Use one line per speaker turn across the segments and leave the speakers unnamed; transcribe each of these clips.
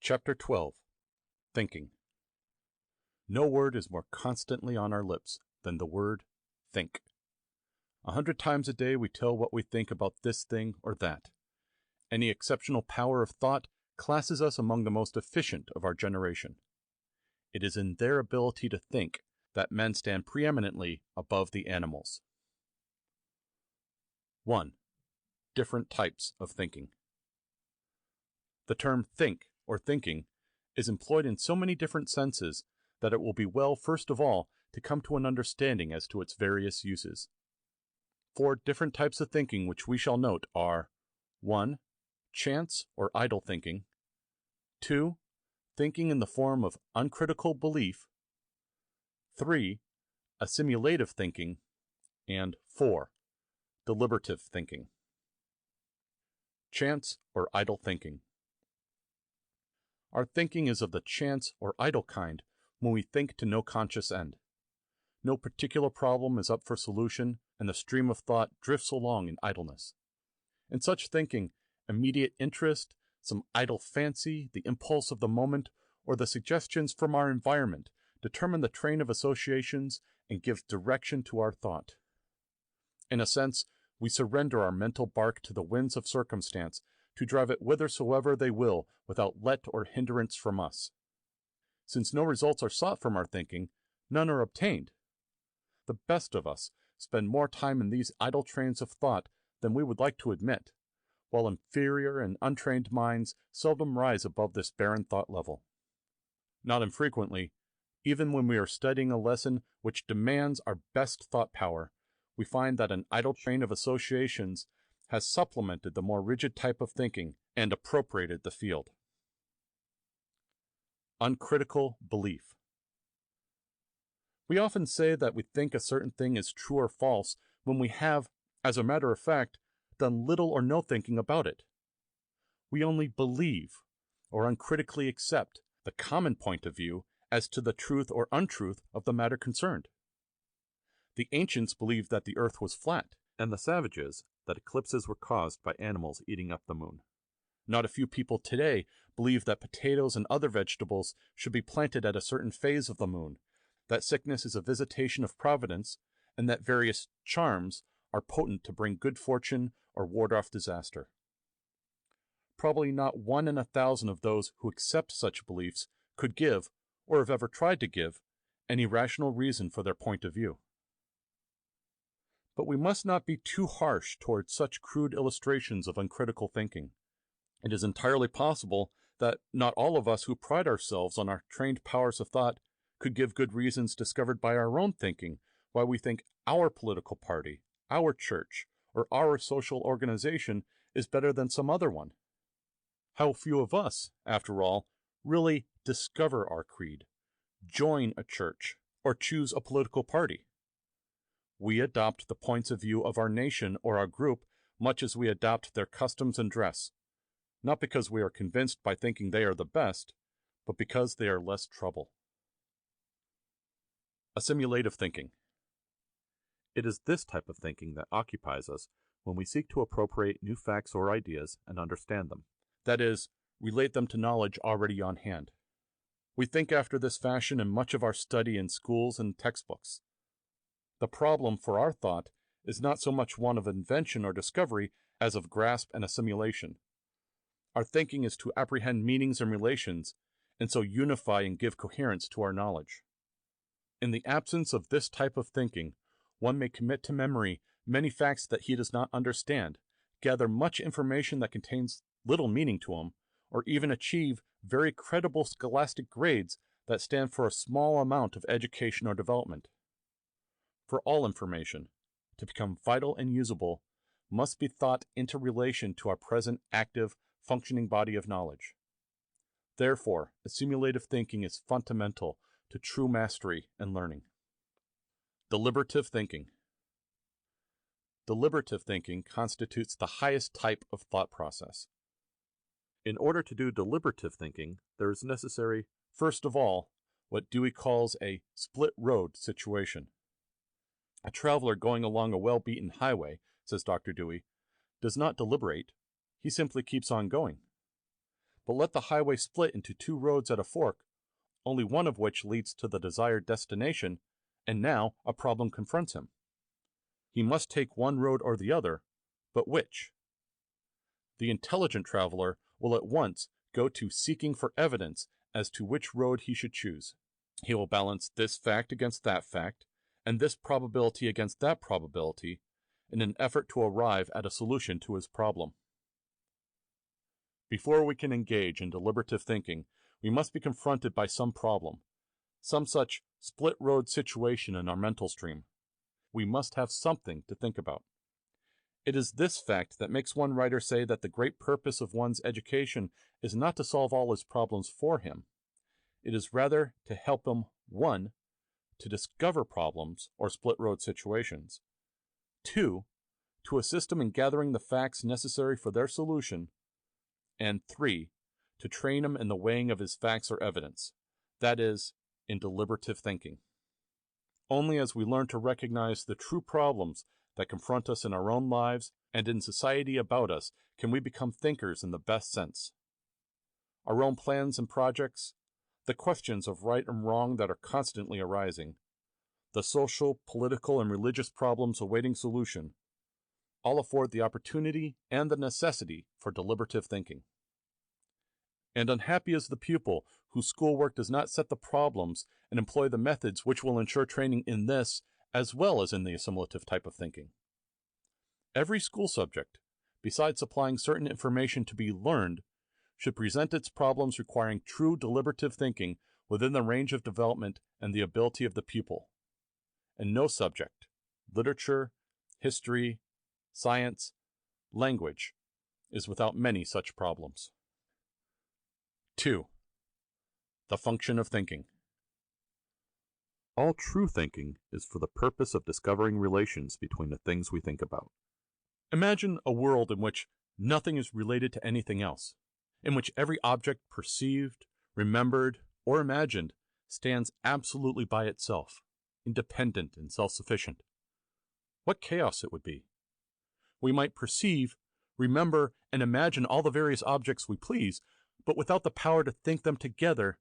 Chapter 12. Thinking. No word is more constantly on our lips than the word think. 100 times a day we tell what we think about this thing or that. Any exceptional power of thought classes us among the most efficient of our generation. It is in their ability to think that men stand preeminently above the animals. 1. Different types of thinking. The term think or thinking is employed in so many different senses that it will be well, first of all, to come to an understanding as to its various uses. 4 different types of thinking which we shall note are 1. Chance or idle thinking. 2. Thinking in the form of uncritical belief. 3. Assimilative thinking. And 4. Deliberative thinking. Chance or idle thinking. Our thinking is of the chance or idle kind when we think to no conscious end. No particular problem is up for solution, and the stream of thought drifts along in idleness. In such thinking, immediate interest, some idle fancy, the impulse of the moment, or the suggestions from our environment determine the train of associations and give direction to our thought. In a sense, we surrender our mental bark to the winds of circumstance to drive it whithersoever they will without let or hindrance from us. Since no results are sought from our thinking, none are obtained. The best of us spend more time in these idle trains of thought than we would like to admit, while inferior and untrained minds seldom rise above this barren thought level. Not infrequently, even when we are studying a lesson which demands our best thought power, we find that an idle train of associations has supplemented the more rigid type of thinking and appropriated the field. Uncritical belief. We often say that we think a certain thing is true or false when we have, as a matter of fact, done little or no thinking about it. We only believe, or uncritically accept, the common point of view as to the truth or untruth of the matter concerned. The ancients believed that the earth was flat, and the savages that eclipses were caused by animals eating up the moon. Not a few people today believe that potatoes and other vegetables should be planted at a certain phase of the moon, that sickness is a visitation of Providence, and that various charms are potent to bring good fortune or ward off disaster. Probably not 1 in 1,000 of those who accept such beliefs could give, or have ever tried to give, any rational reason for their point of view. But we must not be too harsh towards such crude illustrations of uncritical thinking. It is entirely possible that not all of us who pride ourselves on our trained powers of thought could give good reasons discovered by our own thinking why we think our political party, our church, or our social organization is better than some other one. How few of us, after all, really discover our creed, join a church, or choose a political party. We adopt the points of view of our nation or our group much as we adopt their customs and dress, not because we are convinced by thinking they are the best, but because they are less trouble. Assimilative thinking. It is this type of thinking that occupies us when we seek to appropriate new facts or ideas and understand them, that is, relate them to knowledge already on hand. We think after this fashion in much of our study in schools and textbooks. The problem for our thought is not so much one of invention or discovery as of grasp and assimilation. Our thinking is to apprehend meanings and relations, and so unify and give coherence to our knowledge. In the absence of this type of thinking, one may commit to memory many facts that he does not understand, gather much information that contains little meaning to him, or even achieve very credible scholastic grades that stand for a small amount of education or development. For all information, to become vital and usable, must be thought into relation to our present active, functioning body of knowledge. Therefore, assimilative thinking is fundamental to true mastery and learning. Deliberative thinking. Deliberative thinking constitutes the highest type of thought process. In order to do deliberative thinking, there is necessary, first of all, what Dewey calls a split road situation. A traveler going along a well-beaten highway, says Dr. Dewey, does not deliberate, he simply keeps on going. but let the highway split into two roads at a fork, only one of which leads to the desired destination, and now a problem confronts him. He must take one road or the other, but which? The intelligent traveler will at once go to seeking for evidence as to which road he should choose. He will balance this fact against that fact, and this probability against that probability, in an effort to arrive at a solution to his problem. Before we can engage in deliberative thinking, we must be confronted by some problem, some such split road situation in our mental stream. We must have something to think about. It is this fact that makes one writer say that the great purpose of one's education is not to solve all his problems for him. It is rather to help him, 1, to discover problems or split road situations, 2, to assist him in gathering the facts necessary for their solution, and 3, to train him in the weighing of his facts or evidence, that is, in deliberative thinking. Only as we learn to recognize the true problems that confront us in our own lives and in society about us can we become thinkers in the best sense. Our own plans and projects, the questions of right and wrong that are constantly arising, the social, political, and religious problems awaiting solution, all afford the opportunity and the necessity for deliberative thinking. And unhappy is the pupil whose schoolwork does not set the problems and employ the methods which will ensure training in this as well as in the assimilative type of thinking. Every school subject, besides supplying certain information to be learned, should present its problems requiring true deliberative thinking within the range of development and the ability of the pupil. And no subject, literature, history, science, language, is without many such problems. 2. The function of thinking. All true thinking is for the purpose of discovering relations between the things we think about. Imagine a world in which nothing is related to anything else, in which every object perceived, remembered, or imagined stands absolutely by itself, independent and self-sufficient. What chaos it would be! We might perceive, remember, and imagine all the various objects we please, but without the power to think them together,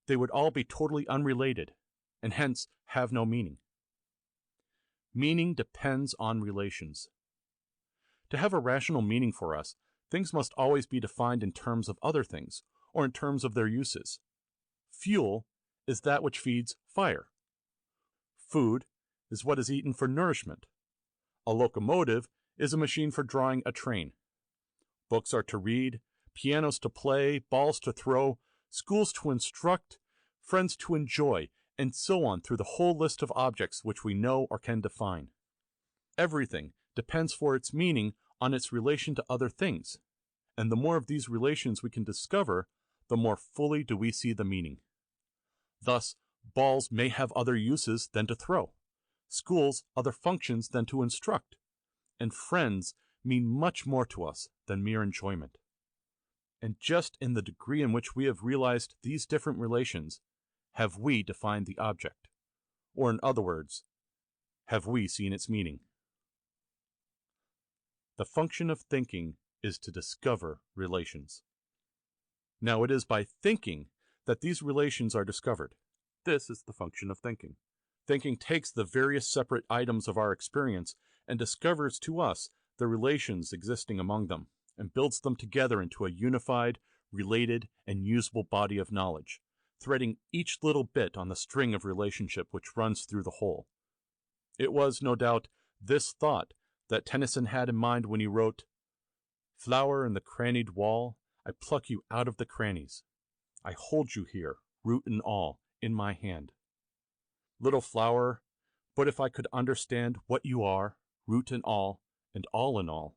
they would all be totally unrelated, and hence have no meaning. Meaning depends on relations. To have a rational meaning for us, things must always be defined in terms of other things, or in terms of their uses. Fuel is that which feeds fire. Food is what is eaten for nourishment. A locomotive is a machine for drawing a train. Books are to read, pianos to play, balls to throw, schools to instruct, friends to enjoy, and so on through the whole list of objects which we know or can define. Everything depends for its meaning on its relation to other things, and the more of these relations we can discover, the more fully do we see the meaning. Thus, balls may have other uses than to throw, schools other functions than to instruct, and friends mean much more to us than mere enjoyment. And just in the degree in which we have realized these different relations, have we defined the object, or in other words, have we seen its meaning. The function of thinking is to discover relations. Now it is by thinking that these relations are discovered. This is the function of thinking. Thinking takes the various separate items of our experience and discovers to us the relations existing among them, and builds them together into a unified, related, and usable body of knowledge, threading each little bit on the string of relationship which runs through the whole. It was, no doubt, this thought that Tennyson had in mind when he wrote, "Flower in the crannied wall, I pluck you out of the crannies. I hold you here, root and all, in my hand. Little flower, but if I could understand what you are, root and all in all,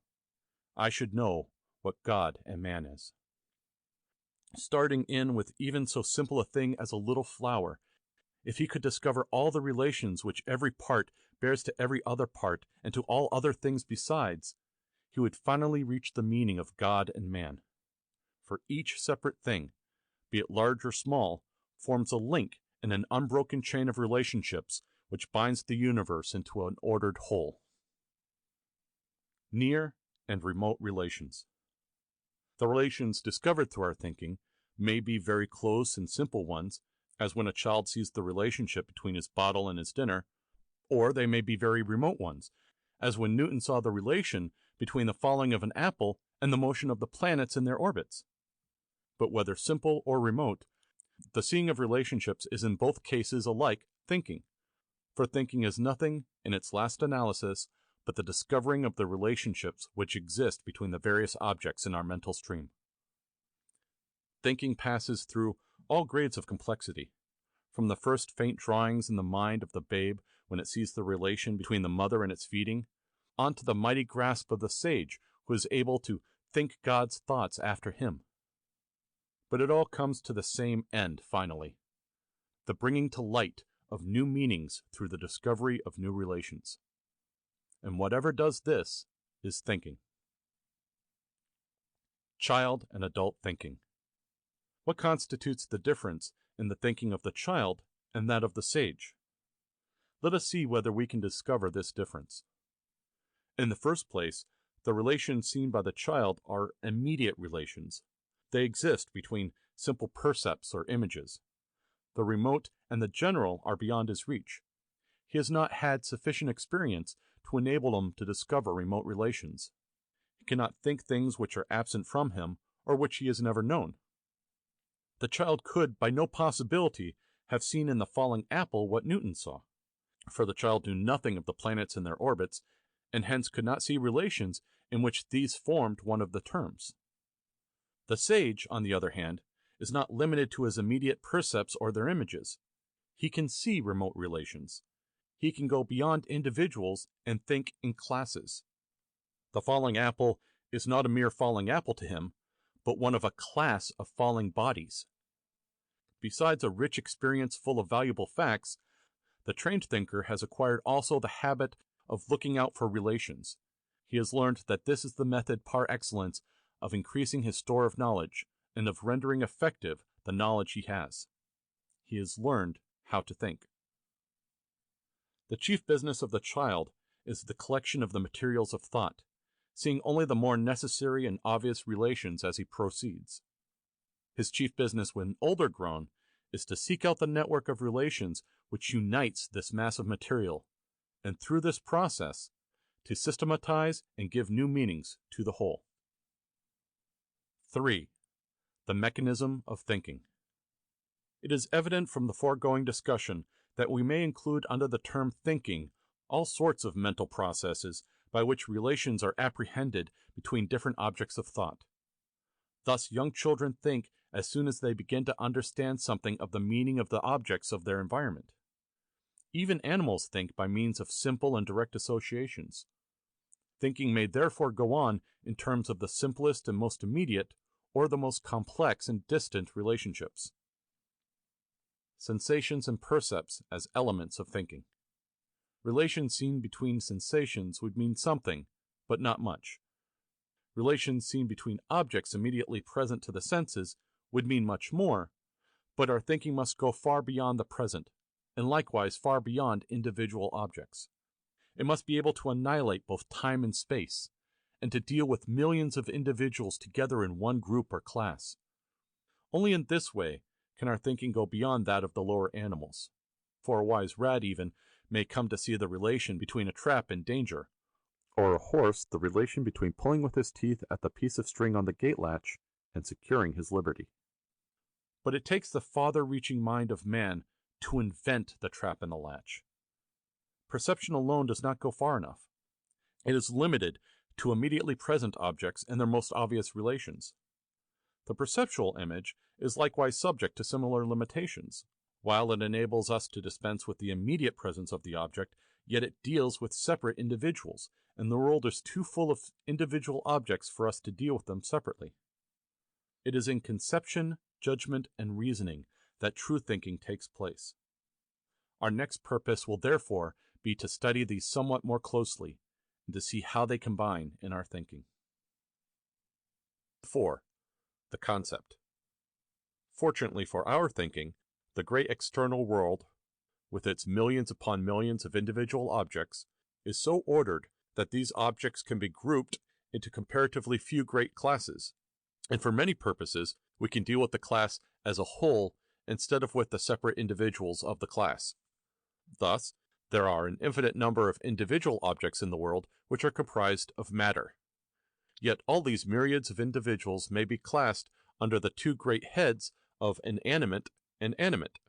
I should know what God and man is." Starting in with even so simple a thing as a little flower, if he could discover all the relations which every part bears to every other part and to all other things besides, he would finally reach the meaning of God and man. For each separate thing, be it large or small, forms a link in an unbroken chain of relationships which binds the universe into an ordered whole. Near and remote relations. The relations discovered through our thinking may be very close and simple ones, as when a child sees the relationship between his bottle and his dinner, or they may be very remote ones, as when Newton saw the relation between the falling of an apple and the motion of the planets in their orbits. But whether simple or remote, the seeing of relationships is in both cases alike thinking, for thinking is nothing, in its last analysis, but the discovering of the relationships which exist between the various objects in our mental stream. Thinking passes through all grades of complexity, from the first faint drawings in the mind of the babe when it sees the relation between the mother and its feeding, on to the mighty grasp of the sage who is able to think God's thoughts after him. But it all comes to the same end finally, the bringing to light of new meanings through the discovery of new relations. And whatever does this is thinking. Child and adult thinking. What constitutes the difference in the thinking of the child and that of the sage? Let us see whether we can discover this difference. In the first place, the relations seen by the child are immediate relations. They exist between simple percepts or images. The remote and the general are beyond his reach. He has not had sufficient experience to enable him to discover remote relations. He cannot think things which are absent from him or which he has never known. The child could by no possibility have seen in the falling apple what Newton saw, for the child knew nothing of the planets and their orbits, and hence could not see relations in which these formed one of the terms. The sage, on the other hand, is not limited to his immediate percepts or their images. He can see remote relations. He can go beyond individuals and think in classes. The falling apple is not a mere falling apple to him, but one of a class of falling bodies. Besides a rich experience full of valuable facts, the trained thinker has acquired also the habit of looking out for relations. He has learned that this is the method par excellence of increasing his store of knowledge and of rendering effective the knowledge he has. He has learned how to think. The chief business of the child is the collection of the materials of thought, seeing only the more necessary and obvious relations as he proceeds. His chief business when older grown is to seek out the network of relations which unites this mass of material, and through this process, to systematize and give new meanings to the whole. 3. The mechanism of thinking. It is evident from the foregoing discussion that we may include under the term thinking all sorts of mental processes by which relations are apprehended between different objects of thought. Thus young children think as soon as they begin to understand something of the meaning of the objects of their environment. Even animals think by means of simple and direct associations. Thinking may therefore go on in terms of the simplest and most immediate, or the most complex and distant relationships. Sensations and percepts as elements of thinking. Relations seen between sensations would mean something, but not much. Relations seen between objects immediately present to the senses would mean much more, but our thinking must go far beyond the present, and likewise far beyond individual objects. It must be able to annihilate both time and space, and to deal with millions of individuals together in one group or class. Only in this way can our thinking go beyond that of the lower animals, for a wise rat even may come to see the relation between a trap and danger, or a horse the relation between pulling with his teeth at the piece of string on the gate latch and securing his liberty. But it takes the farther-reaching mind of man to invent the trap and the latch. Perception alone does not go far enough. It is limited to immediately present objects and their most obvious relations. The perceptual image is likewise subject to similar limitations. While it enables us to dispense with the immediate presence of the object, yet it deals with separate individuals, and the world is too full of individual objects for us to deal with them separately. It is in conception, judgment, and reasoning that true thinking takes place. Our next purpose will therefore be to study these somewhat more closely, and to see how they combine in our thinking. 4. The concept. Fortunately for our thinking, the great external world, with its millions upon millions of individual objects, is so ordered that these objects can be grouped into comparatively few great classes, And for many purposes, we can deal with the class as a whole instead of with the separate individuals of the class. Thus, there are an infinite number of individual objects in the world which are comprised of matter. Yet all these myriads of individuals may be classed under the two great heads of inanimate and animate.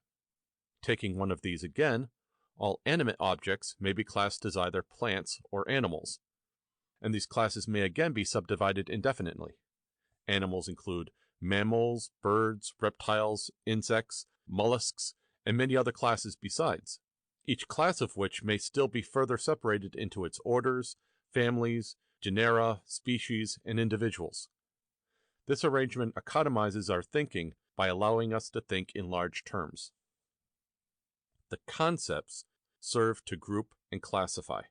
Taking one of these again, all animate objects may be classed as either plants or animals, and these classes may again be subdivided indefinitely. Animals include mammals, birds, reptiles, insects, mollusks, and many other classes besides, each class of which may still be further separated into its orders, families, genera, species, and individuals. This arrangement economizes our thinking by allowing us to think in large terms. The concepts serve to group and classify.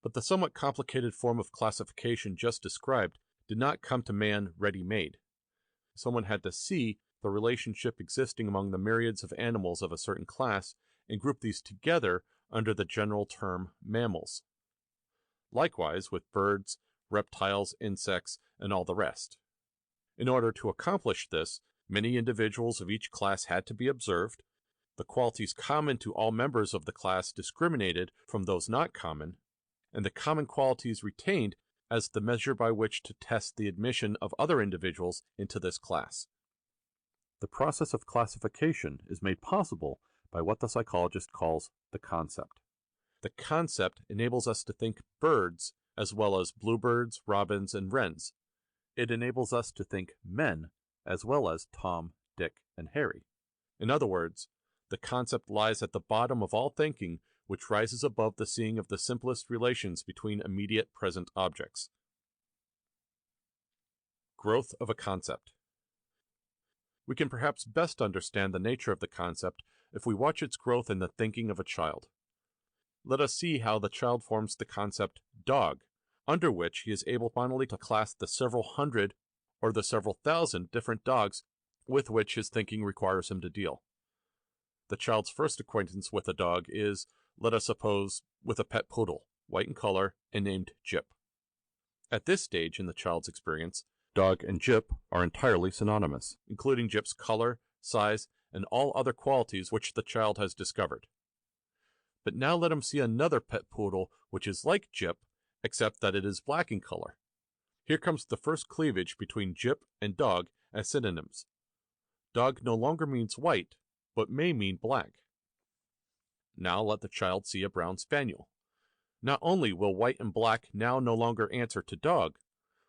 But the somewhat complicated form of classification just described did not come to man ready-made. Someone had to see the relationship existing among the myriads of animals of a certain class and group these together under the general term mammals. Likewise with birds, reptiles, insects, and all the rest. In order to accomplish this, many individuals of each class had to be observed, the qualities common to all members of the class discriminated from those not common, and the common qualities retained as the measure by which to test the admission of other individuals into this class. The process of classification is made possible by what the psychologist calls the concept. The concept enables us to think birds as well as bluebirds, robins, and wrens. It enables us to think men as well as Tom, Dick, and Harry. In other words, the concept lies at the bottom of all thinking, which rises above the seeing of the simplest relations between immediate present objects. Growth of a concept. We can perhaps best understand the nature of the concept if we watch its growth in the thinking of a child. Let us see how the child forms the concept dog, under which he is able finally to class the several hundred or the several thousand different dogs with which his thinking requires him to deal. The child's first acquaintance with a dog is, let us suppose, with a pet poodle, white in color and named Jip. At this stage in the child's experience, dog and Jip are entirely synonymous, including Jip's color, size, and all other qualities which the child has discovered. But now let him see another pet poodle which is like Jip, except that it is black in color. Here comes the first cleavage between Jip and dog as synonyms. Dog no longer means white, but may mean black. Now let the child see a brown spaniel. Not only will white and black now no longer answer to dog,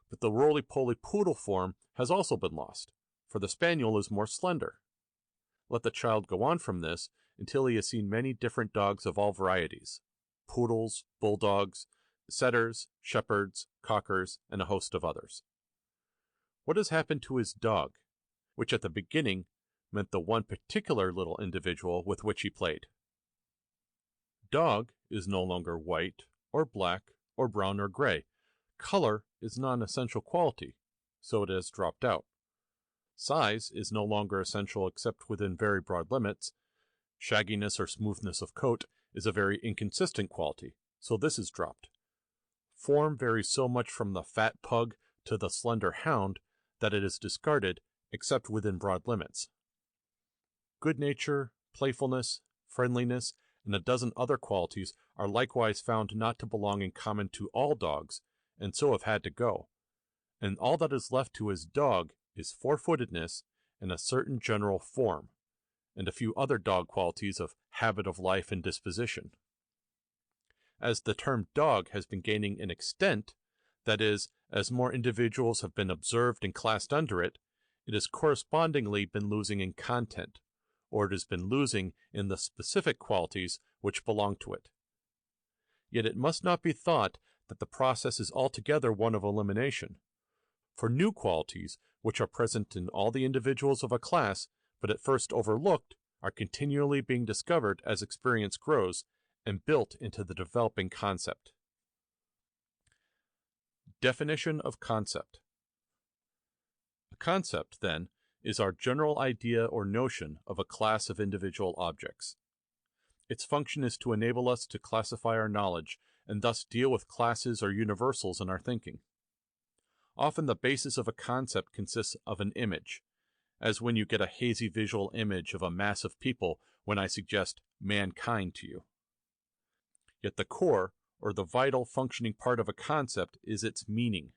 but the roly-poly poodle form has also been lost, for the spaniel is more slender. Let the child go on from this until he has seen many different dogs of all varieties, poodles, bulldogs, setters, shepherds, cockers, and a host of others. What has happened to his dog, which at the beginning meant the one particular little individual with which he played? Dog is no longer white, or black, or brown, or gray. Color is not an essential quality, so it has dropped out. Size is no longer essential except within very broad limits. Shagginess or smoothness of coat is a very inconsistent quality, so this is dropped. Form varies so much from the fat pug to the slender hound that it is discarded except within broad limits. Good nature, playfulness, friendliness, and a dozen other qualities are likewise found not to belong in common to all dogs, and so have had to go. And all that is left to his dog is four-footedness and a certain general form, and a few other dog qualities of habit of life and disposition. As the term dog has been gaining in extent, that is, as more individuals have been observed and classed under it, it has correspondingly been losing in content, or it has been losing in the specific qualities which belong to it. Yet it must not be thought that the process is altogether one of elimination, for new qualities, which are present in all the individuals of a class, but at first overlooked, are continually being discovered as experience grows and built into the developing concept. Definition of concept. A concept, then, is our general idea or notion of a class of individual objects. Its function is to enable us to classify our knowledge and thus deal with classes or universals in our thinking. Often the basis of a concept consists of an image, as when you get a hazy visual image of a mass of people when I suggest mankind to you. Yet the core, or the vital functioning part of a concept, is its meaning.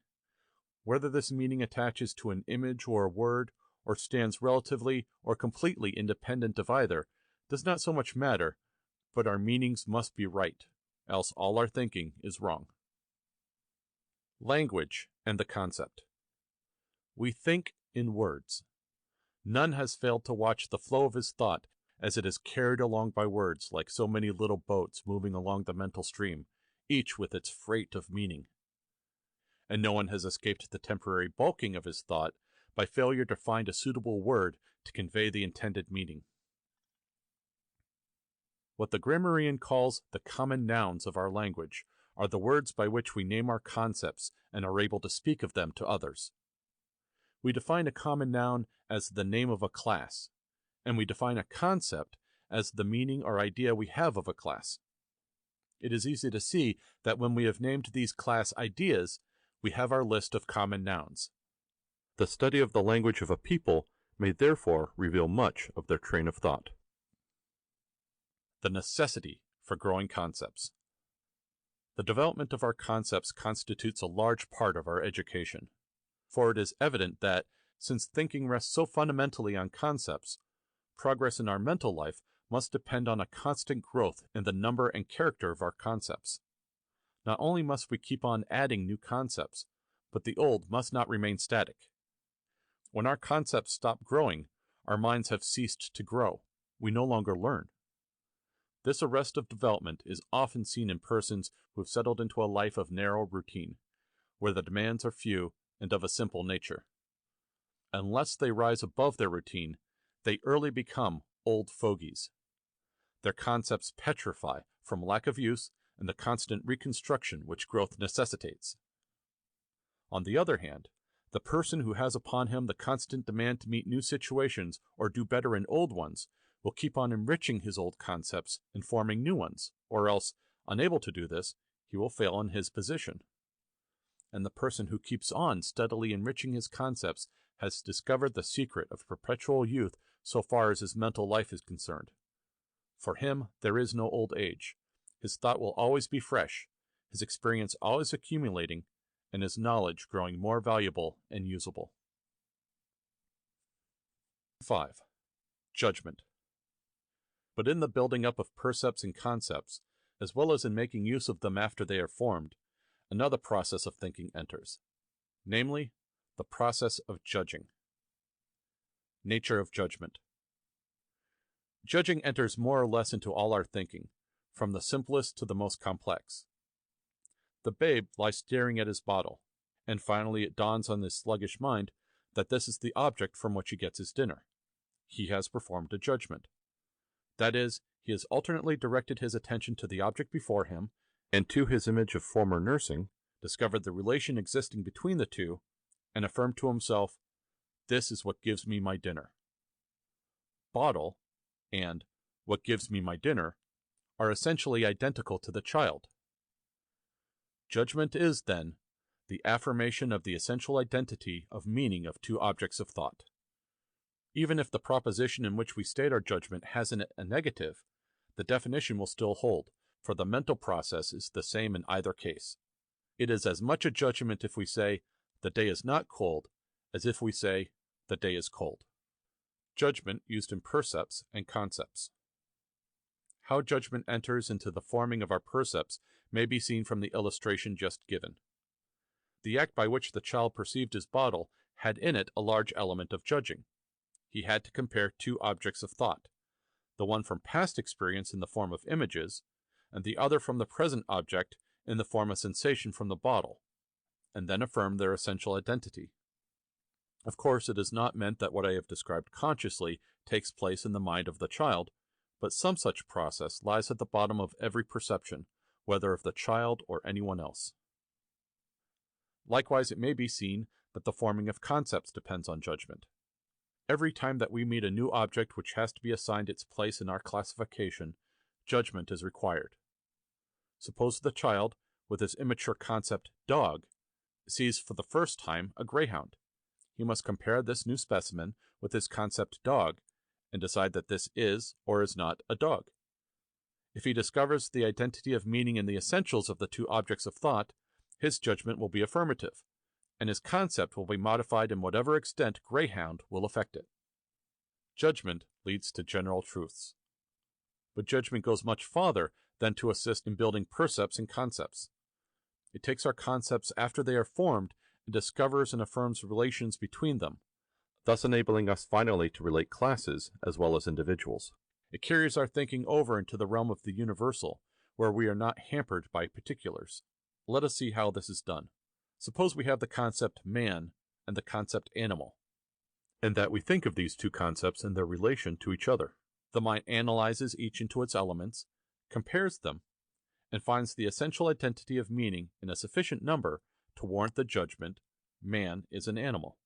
Whether this meaning attaches to an image or a word, or stands relatively or completely independent of either, does not so much matter, but our meanings must be right, else all our thinking is wrong. Language and the concept. We think in words. None has failed to watch the flow of his thought as it is carried along by words like so many little boats moving along the mental stream, each with its freight of meaning. And no one has escaped the temporary balking of his thought by failure to find a suitable word to convey the intended meaning. What the grammarian calls the common nouns of our language are the words by which we name our concepts and are able to speak of them to others. We define a common noun as the name of a class, and we define a concept as the meaning or idea we have of a class. It is easy to see that when we have named these class ideas, we have our list of common nouns. The study of the language of a people may therefore reveal much of their train of thought. The necessity for growing concepts. The development of our concepts constitutes a large part of our education, for it is evident that, since thinking rests so fundamentally on concepts, progress in our mental life must depend on a constant growth in the number and character of our concepts. Not only must we keep on adding new concepts, but the old must not remain static. When our concepts stop growing, our minds have ceased to grow. We no longer learn. This arrest of development is often seen in persons who have settled into a life of narrow routine, where the demands are few and of a simple nature. Unless they rise above their routine, they early become old fogies. Their concepts petrify from lack of use and the constant reconstruction which growth necessitates. On the other hand, the person who has upon him the constant demand to meet new situations or do better in old ones will keep on enriching his old concepts and forming new ones, or else, unable to do this, he will fail in his position. And the person who keeps on steadily enriching his concepts has discovered the secret of perpetual youth so far as his mental life is concerned. For him, there is no old age. His thought will always be fresh, his experience always accumulating, and his knowledge growing more valuable and usable. 5. Judgment. But in the building up of percepts and concepts, as well as in making use of them after they are formed, another process of thinking enters, namely, the process of judging. Nature of judgment. Judging enters more or less into all our thinking, from the simplest to the most complex. The babe lies staring at his bottle, and finally it dawns on his sluggish mind that this is the object from which he gets his dinner. He has performed a judgment. That is, he has alternately directed his attention to the object before him, and to his image of former nursing, discovered the relation existing between the two, and affirmed to himself, "This is what gives me my dinner." Bottle and "what gives me my dinner" are essentially identical to the child. Judgment is, then, the affirmation of the essential identity of meaning of two objects of thought. Even if the proposition in which we state our judgment has in it a negative, the definition will still hold, for the mental process is the same in either case. It is as much a judgment if we say, "the day is not cold," as if we say, "the day is cold." Judgment used in percepts and concepts. How judgment enters into the forming of our percepts may be seen from the illustration just given. The act by which the child perceived his bottle had in it a large element of judging. He had to compare two objects of thought, the one from past experience in the form of images, and the other from the present object in the form of sensation from the bottle, and then affirm their essential identity. Of course, it is not meant that what I have described consciously takes place in the mind of the child, but some such process lies at the bottom of every perception, whether of the child or anyone else. Likewise, it may be seen that the forming of concepts depends on judgment. Every time that we meet a new object which has to be assigned its place in our classification, judgment is required. Suppose the child, with his immature concept dog, sees for the first time a greyhound. He must compare this new specimen with his concept dog and decide that this is or is not a dog. If he discovers the identity of meaning in the essentials of the two objects of thought, his judgment will be affirmative, and his concept will be modified in whatever extent greyhound will affect it. Judgment leads to general truths. But judgment goes much farther than to assist in building percepts and concepts. It takes our concepts after they are formed and discovers and affirms relations between them, thus enabling us finally to relate classes as well as individuals. It carries our thinking over into the realm of the universal, where we are not hampered by particulars. Let us see how this is done. Suppose we have the concept man and the concept animal, and that we think of these two concepts in their relation to each other. The mind analyzes each into its elements, compares them, and finds the essential identity of meaning in a sufficient number to warrant the judgment, man is an animal.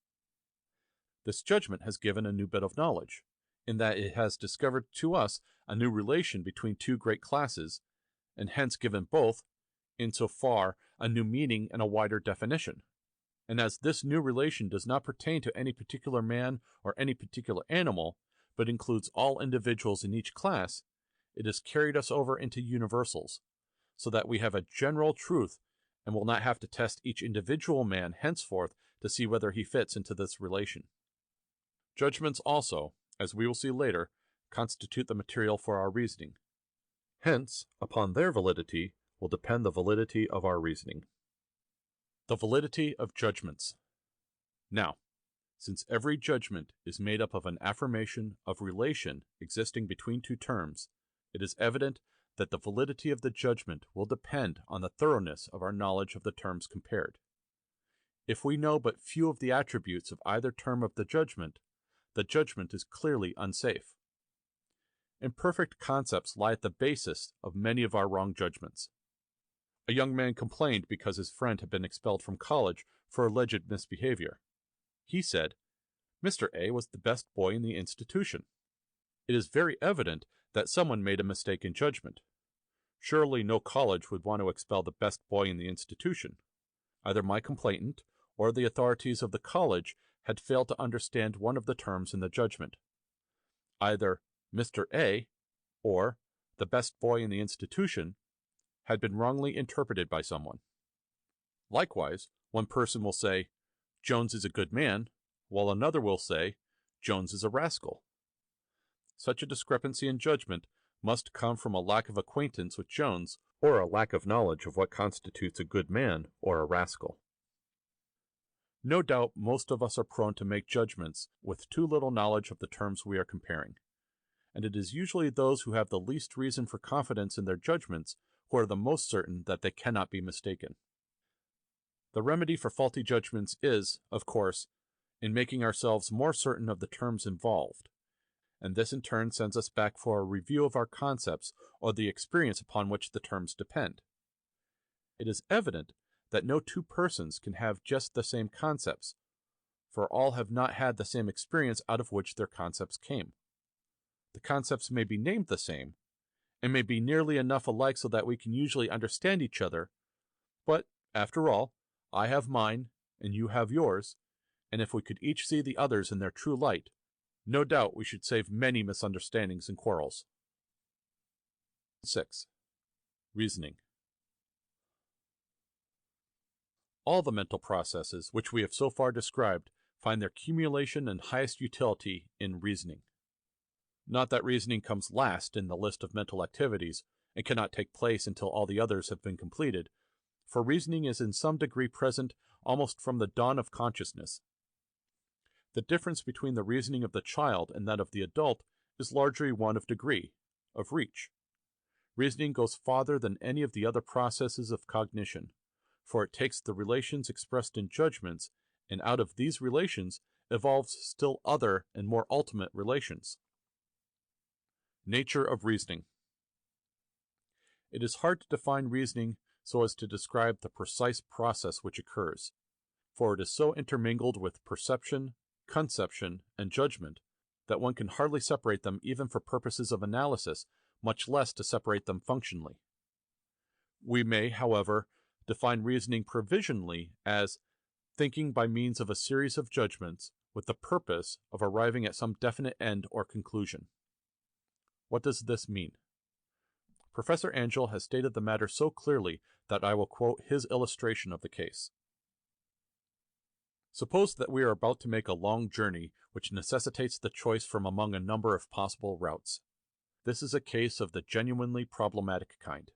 This judgment has given a new bit of knowledge, in that it has discovered to us a new relation between two great classes, and hence given both, insofar, a new meaning and a wider definition. And as this new relation does not pertain to any particular man or any particular animal, but includes all individuals in each class, it has carried us over into universals, so that we have a general truth and will not have to test each individual man henceforth to see whether he fits into this relation. Judgments also, as we will see later, constitute the material for our reasoning. Hence, upon their validity will depend the validity of our reasoning. The validity of judgments. Now, since every judgment is made up of an affirmation of relation existing between two terms, it is evident that the validity of the judgment will depend on the thoroughness of our knowledge of the terms compared. If we know but few of the attributes of either term of the judgment is clearly unsafe. Imperfect concepts lie at the basis of many of our wrong judgments. A young man complained because his friend had been expelled from college for alleged misbehavior. He said, "Mr. A was the best boy in the institution." It is very evident that someone made a mistake in judgment. Surely no college would want to expel the best boy in the institution. Either my complainant or the authorities of the college had failed to understand one of the terms in the judgment. Either Mr. A or the best boy in the institution had been wrongly interpreted by someone. Likewise, one person will say, "Jones is a good man," while another will say, "Jones is a rascal." Such a discrepancy in judgment must come from a lack of acquaintance with Jones or a lack of knowledge of what constitutes a good man or a rascal. No doubt most of us are prone to make judgments with too little knowledge of the terms we are comparing, and it is usually those who have the least reason for confidence in their judgments who are the most certain that they cannot be mistaken. The remedy for faulty judgments is, of course, in making ourselves more certain of the terms involved, and this in turn sends us back for a review of our concepts or the experience upon which the terms depend. It is evident that no two persons can have just the same concepts, for all have not had the same experience out of which their concepts came. The concepts may be named the same, and may be nearly enough alike so that we can usually understand each other, but, after all, I have mine, and you have yours, and if we could each see the others in their true light, no doubt we should save many misunderstandings and quarrels. 6. Reasoning. All the mental processes which we have so far described find their cumulation and highest utility in reasoning. Not that reasoning comes last in the list of mental activities and cannot take place until all the others have been completed, for reasoning is in some degree present almost from the dawn of consciousness. The difference between the reasoning of the child and that of the adult is largely one of degree, of reach. Reasoning goes farther than any of the other processes of cognition, for it takes the relations expressed in judgments, and out of these relations evolves still other and more ultimate relations. Nature of reasoning. It is hard to define reasoning so as to describe the precise process which occurs, for it is so intermingled with perception, conception, and judgment that one can hardly separate them even for purposes of analysis, much less to separate them functionally. We may, however, define reasoning provisionally as thinking by means of a series of judgments with the purpose of arriving at some definite end or conclusion. What does this mean? Professor Angel has stated the matter so clearly that I will quote his illustration of the case. Suppose that we are about to make a long journey which necessitates the choice from among a number of possible routes. This is a case of the genuinely problematic kind.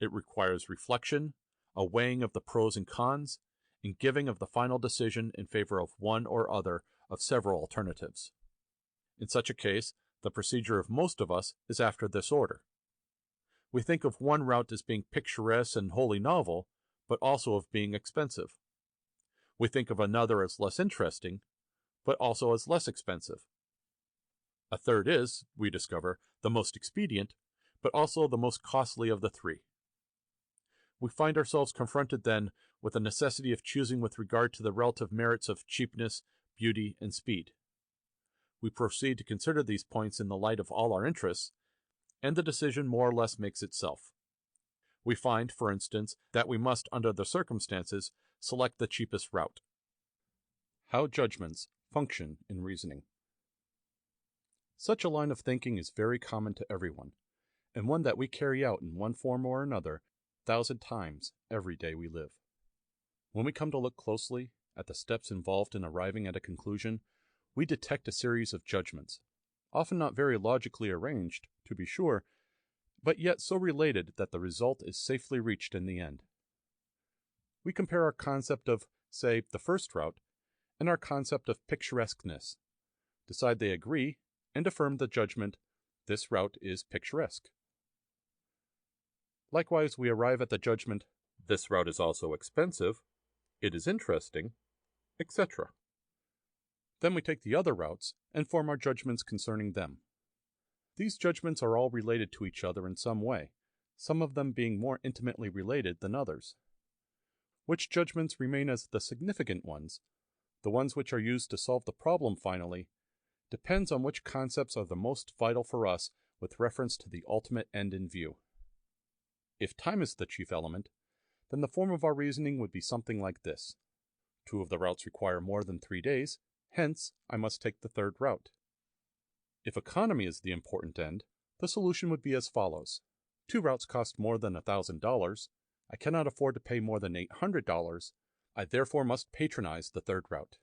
It requires reflection, a weighing of the pros and cons, and giving of the final decision in favor of one or other of several alternatives. In such a case, the procedure of most of us is after this order. We think of one route as being picturesque and wholly novel, but also of being expensive. We think of another as less interesting, but also as less expensive. A third is, we discover, the most expedient, but also the most costly of the three. We find ourselves confronted then with the necessity of choosing with regard to the relative merits of cheapness, beauty, and speed. We proceed to consider these points in the light of all our interests, and the decision more or less makes itself. We find, for instance, that we must, under the circumstances, select the cheapest route. How judgments function in reasoning. Such a line of thinking is very common to everyone, and one that we carry out in one form or another 1,000 times every day we live. When we come to look closely at the steps involved in arriving at a conclusion, we detect a series of judgments, often not very logically arranged, to be sure, but yet so related that the result is safely reached in the end. We compare our concept of, say, the first route, and our concept of picturesqueness, decide they agree, and affirm the judgment, this route is picturesque. Likewise, we arrive at the judgment, this route is also expensive, it is interesting, etc. Then we take the other routes and form our judgments concerning them. These judgments are all related to each other in some way, some of them being more intimately related than others. Which judgments remain as the significant ones, the ones which are used to solve the problem finally, depends on which concepts are the most vital for us with reference to the ultimate end in view. If time is the chief element, then the form of our reasoning would be something like this. 2 of the routes require more than 3 days, hence I must take the third route. If economy is the important end, the solution would be as follows. 2 routes cost more than $1,000. I cannot afford to pay more than $800. I therefore must patronize the third route.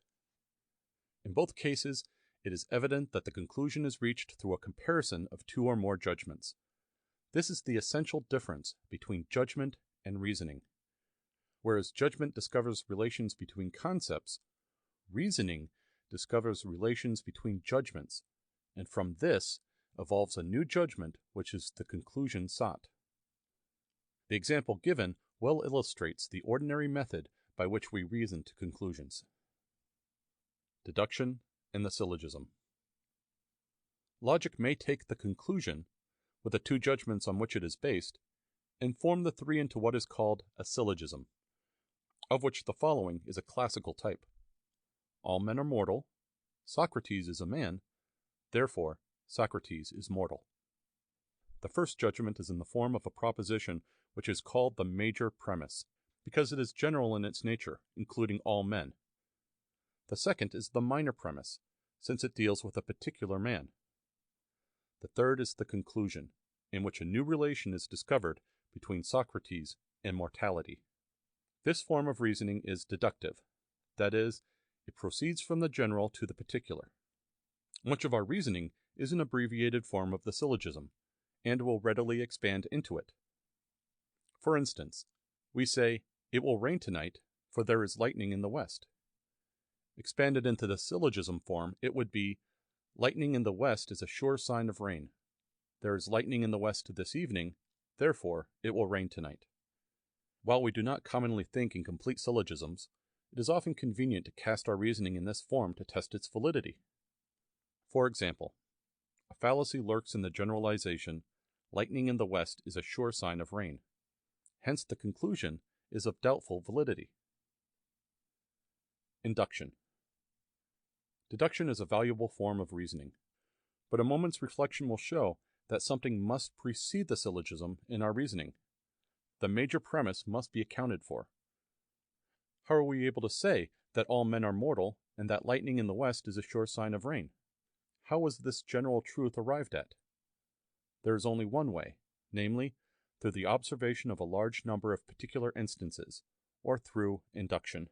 In both cases, it is evident that the conclusion is reached through a comparison of 2 or more judgments. This is the essential difference between judgment and reasoning. Whereas judgment discovers relations between concepts, reasoning discovers relations between judgments, and from this evolves a new judgment which is the conclusion sought. The example given well illustrates the ordinary method by which we reason to conclusions. Deduction and the syllogism. Logic may take the conclusion, with the 2 judgments on which it is based, and form the 3 into what is called a syllogism, of which the following is a classical type. All men are mortal. Socrates is a man. Therefore, Socrates is mortal. The first judgment is in the form of a proposition which is called the major premise, because it is general in its nature, including all men. The second is the minor premise, since it deals with a particular man. The third is the conclusion, in which a new relation is discovered between Socrates and mortality. This form of reasoning is deductive, that is, it proceeds from the general to the particular. Much of our reasoning is an abbreviated form of the syllogism, and will readily expand into it. For instance, we say, it will rain tonight, for there is lightning in the west. Expanded into the syllogism form, it would be, lightning in the west is a sure sign of rain. There is lightning in the west this evening, therefore it will rain tonight. While we do not commonly think in complete syllogisms, it is often convenient to cast our reasoning in this form to test its validity. For example, a fallacy lurks in the generalization, lightning in the west is a sure sign of rain. Hence the conclusion is of doubtful validity. Induction. Deduction is a valuable form of reasoning, but a moment's reflection will show that something must precede the syllogism in our reasoning. The major premise must be accounted for. How are we able to say that all men are mortal, and that lightning in the west is a sure sign of rain. How was this general truth arrived at? There is only one way, namely, through the observation of a large number of particular instances, or through induction.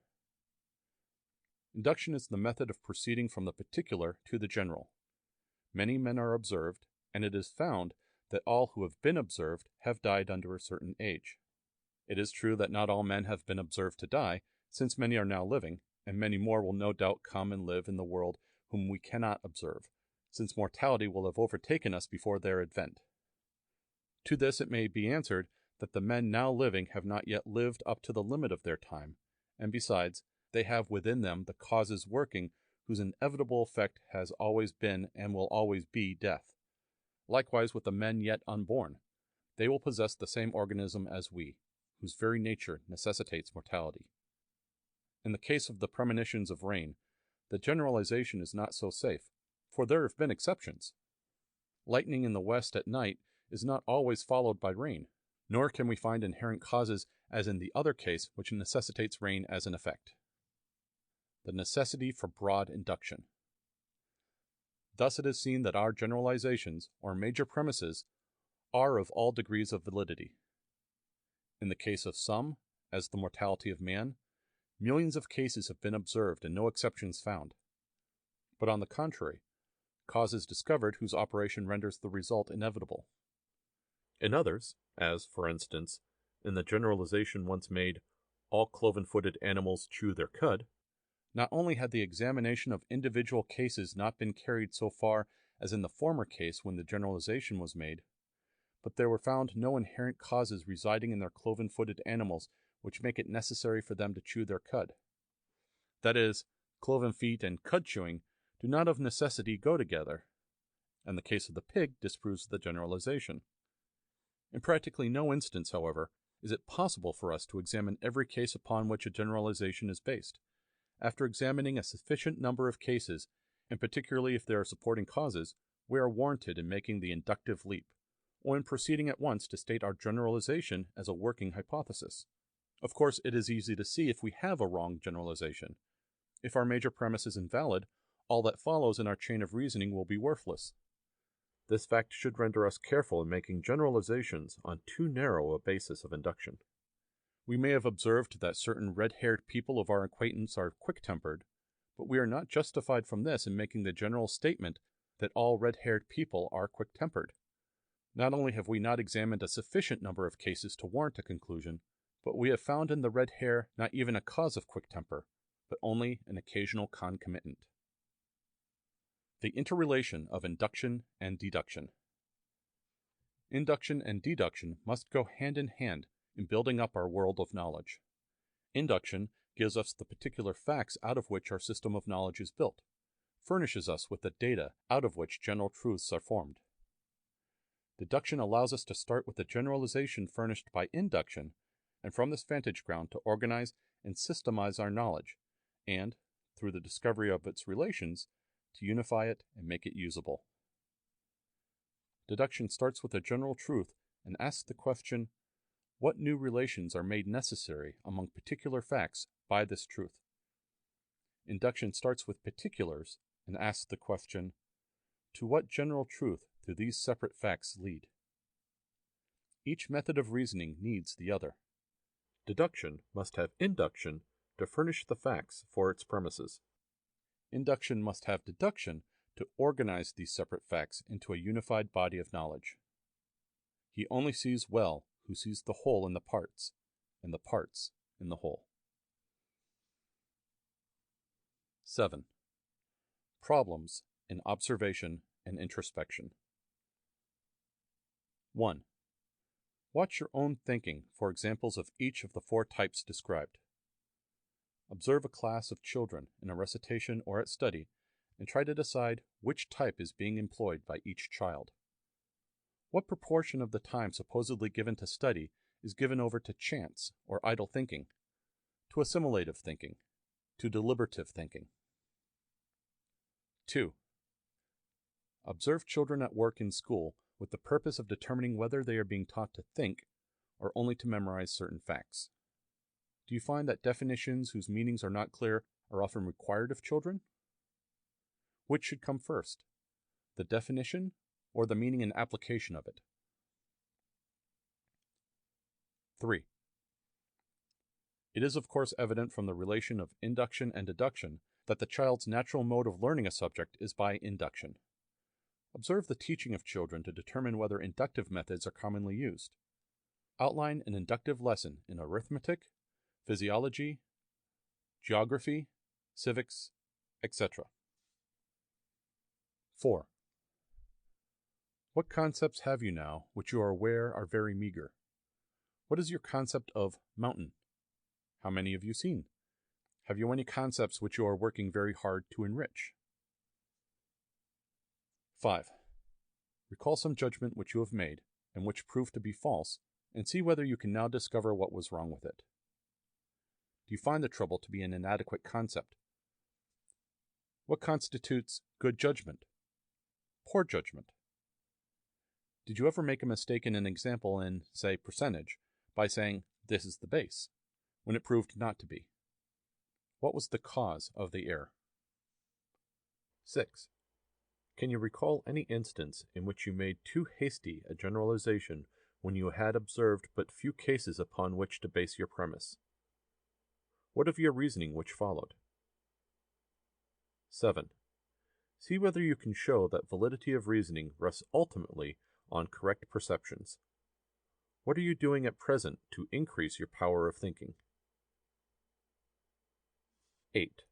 Induction is the method of proceeding from the particular to the general. Many men are observed, and it is found that all who have been observed have died under a certain age. It is true that not all men have been observed to die, since many are now living, and many more will no doubt come and live in the world whom we cannot observe, since mortality will have overtaken us before their advent. To this it may be answered that the men now living have not yet lived up to the limit of their time, and besides, they have within them the causes working whose inevitable effect has always been and will always be death. Likewise with the men yet unborn, they will possess the same organism as we, whose very nature necessitates mortality. In the case of the premonitions of rain, the generalization is not so safe, for there have been exceptions. Lightning in the west at night is not always followed by rain, nor can we find inherent causes as in the other case which necessitates rain as an effect. The necessity for broad induction. Thus it is seen that our generalizations, or major premises, are of all degrees of validity. In the case of some, as the mortality of man, millions of cases have been observed and no exceptions found. But on the contrary, causes discovered whose operation renders the result inevitable. In others, as, for instance, in the generalization once made, all cloven-footed animals chew their cud, not only had the examination of individual cases not been carried so far as in the former case when the generalization was made, but there were found no inherent causes residing in their cloven-footed animals which make it necessary for them to chew their cud. That is, cloven feet and cud chewing do not of necessity go together, and the case of the pig disproves the generalization. In practically no instance, however, is it possible for us to examine every case upon which a generalization is based. After examining a sufficient number of cases, and particularly if there are supporting causes, we are warranted in making the inductive leap, or in proceeding at once to state our generalization as a working hypothesis. Of course, it is easy to see if we have a wrong generalization. If our major premise is invalid, all that follows in our chain of reasoning will be worthless. This fact should render us careful in making generalizations on too narrow a basis of induction. We may have observed that certain red-haired people of our acquaintance are quick-tempered, but we are not justified from this in making the general statement that all red-haired people are quick-tempered. Not only have we not examined a sufficient number of cases to warrant a conclusion, but we have found in the red hair not even a cause of quick temper, but only an occasional concomitant. The interrelation of induction and deduction. Induction and deduction must go hand in hand in building up our world of knowledge. Induction gives us the particular facts out of which our system of knowledge is built, furnishes us with the data out of which general truths are formed. Deduction allows us to start with the generalization furnished by induction, and from this vantage ground to organize and systemize our knowledge, and, through the discovery of its relations, to unify it and make it usable. Deduction starts with a general truth and asks the question, what new relations are made necessary among particular facts by this truth? Induction starts with particulars and asks the question, to what general truth do these separate facts lead? Each method of reasoning needs the other. Deduction must have induction to furnish the facts for its premises. Induction must have deduction to organize these separate facts into a unified body of knowledge. He only sees well who sees the whole in the parts, and the parts in the whole. 7. Problems in observation and introspection. 1. Watch your own thinking for examples of each of the 4 types described. Observe a class of children in a recitation or at study, and try to decide which type is being employed by each child. What proportion of the time supposedly given to study is given over to chance or idle thinking, to assimilative thinking, to deliberative thinking? 2. Observe children at work in school with the purpose of determining whether they are being taught to think or only to memorize certain facts. Do you find that definitions whose meanings are not clear are often required of children? Which should come first, the definition or the meaning and application of it? 3. It is of course evident from the relation of induction and deduction that the child's natural mode of learning a subject is by induction. Observe the teaching of children to determine whether inductive methods are commonly used. Outline an inductive lesson in arithmetic, physiology, geography, civics, etc. 4. What concepts have you now which you are aware are very meager? What is your concept of mountain? How many have you seen? Have you any concepts which you are working very hard to enrich? 5. Recall some judgment which you have made, and which proved to be false, and see whether you can now discover what was wrong with it. Do you find the trouble to be an inadequate concept? What constitutes good judgment? Poor judgment? Did you ever make a mistake in an example in, say, percentage, by saying, this is the base, when it proved not to be? What was the cause of the error? 6. Can you recall any instance in which you made too hasty a generalization when you had observed but few cases upon which to base your premise? What of your reasoning which followed? 7. See whether you can show that validity of reasoning rests ultimately on correct perceptions. What are you doing at present to increase your power of thinking? 8.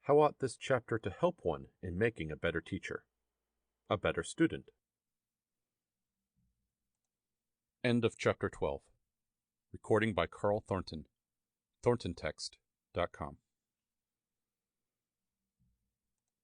How ought this chapter to help one in making a better teacher, a better student? End of Chapter 12. Recording by Carl Thornton. ThorntonText.com